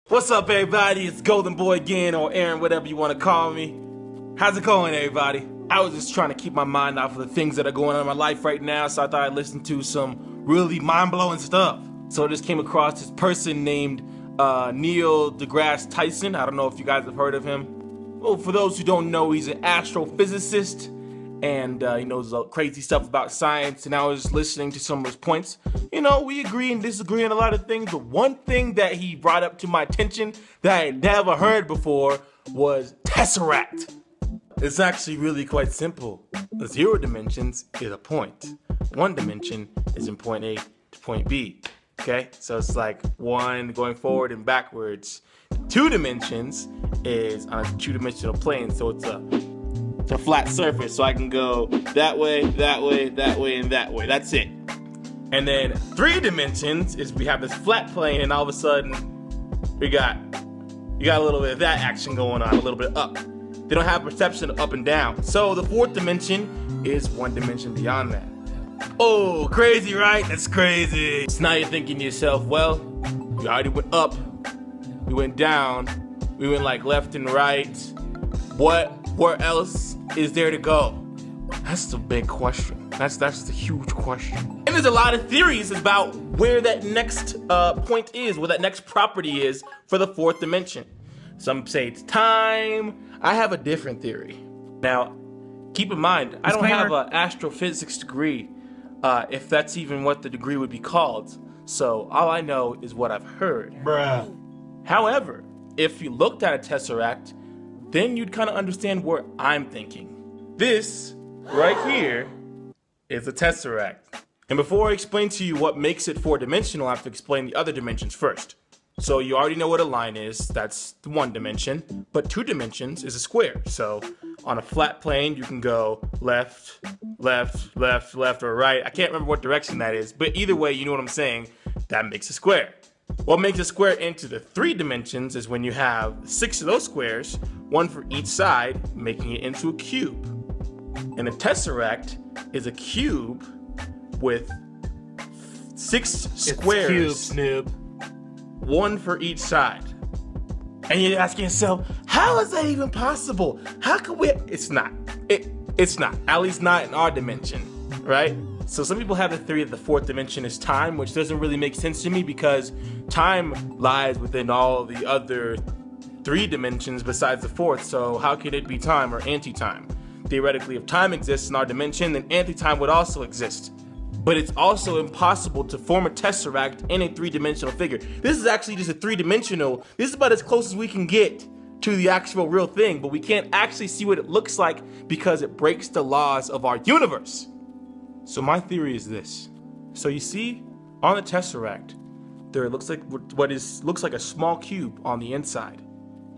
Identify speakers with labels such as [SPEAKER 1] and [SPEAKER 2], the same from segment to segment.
[SPEAKER 1] What's up, everybody? It's Golden Boy again, or Aaron, whatever you want to call me. How's it going, everybody? I was just trying to keep my mind off of the things that are going on in my life right now, so I thought I'd listen to some really mind-blowing stuff. So I just came across this person named Neil deGrasse Tyson. I don't know if you guys have heard of him. Well, for those who don't know, he's an astrophysicist, and he knows crazy stuff about science, and I was listening to some of his points. You know, we agree and disagree on a lot of things, but one thing that he brought up to my attention that I had never heard before was tesseract. It's actually really quite simple. 0 dimensions is a point. 1 dimension is in point A to point B. Okay, so it's like 1 going forward and backwards. 2 dimensions is on a 2-dimensional plane, so it's a flat surface, so I can go that way, that way, that way, and that way. That's it. And then 3 dimensions is we have this flat plane, and all of a sudden you got a little bit of that action going on, a little bit up. They don't have perception of up and down. So the 4th dimension is 1 dimension beyond that. Oh, crazy, right? That's crazy. So now you're thinking to yourself, well, we already went up, we went down, we went like left and right. Where else is there to go? That's the big question. That's the huge question. And there's a lot of theories about where that next point is, where that next property is for the 4th dimension. Some say it's time. I have a different theory. Now, keep in mind, I don't have an astrophysics degree, if that's even what the degree would be called. So all I know is what I've heard.
[SPEAKER 2] Bruh.
[SPEAKER 1] However, if you looked at a tesseract, then you'd kind of understand where I'm thinking. This right here is a tesseract. And before I explain to you what makes it 4-dimensional, I have to explain the other dimensions first. So you already know what a line is, that's 1 dimension, but 2 dimensions is a square. So on a flat plane, you can go left, left, left, left, or right. I can't remember what direction that is, but either way, you know what I'm saying, that makes a square. What makes a square into the 3 dimensions is when you have 6 of those squares, 1 for each side, making it into a cube. And a tesseract is a cube with 6 squares.
[SPEAKER 2] It's cubes, noob.
[SPEAKER 1] 1 for each side. And you're asking yourself, how is that even possible? How can we? It's not. It's not. At least not in our dimension, right? So some people have the theory that the 4th dimension is time, which doesn't really make sense to me because time lies within all the other 3 dimensions besides the 4th. So how could it be time or anti-time? Theoretically, if time exists in our dimension, then anti-time would also exist. But it's also impossible to form a tesseract in a 3-dimensional figure. This is actually just a 3-dimensional. This is about as close as we can get to the actual real thing, but we can't actually see what it looks like because it breaks the laws of our universe. So my theory is this. So you see, on the tesseract, there looks like looks like a small cube on the inside,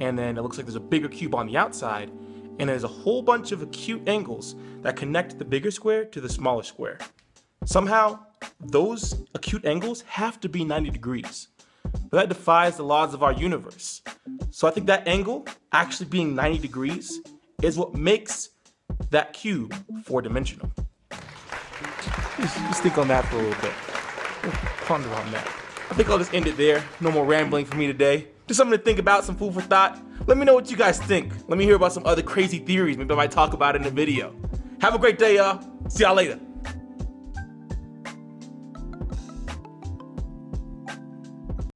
[SPEAKER 1] and then it looks like there's a bigger cube on the outside, and there's a whole bunch of acute angles that connect the bigger square to the smaller square. Somehow, those acute angles have to be 90 degrees. But that defies the laws of our universe. So I think that angle, actually being 90 degrees, is what makes that cube 4-dimensional. Just think on that for a little bit. Ponder on that. I think I'll just end it there. No more rambling for me today. Just something to think about, some food for thought. Let me know what you guys think. Let me hear about some other crazy theories. Maybe I might talk about it in a video. Have a great day, y'all. See y'all later.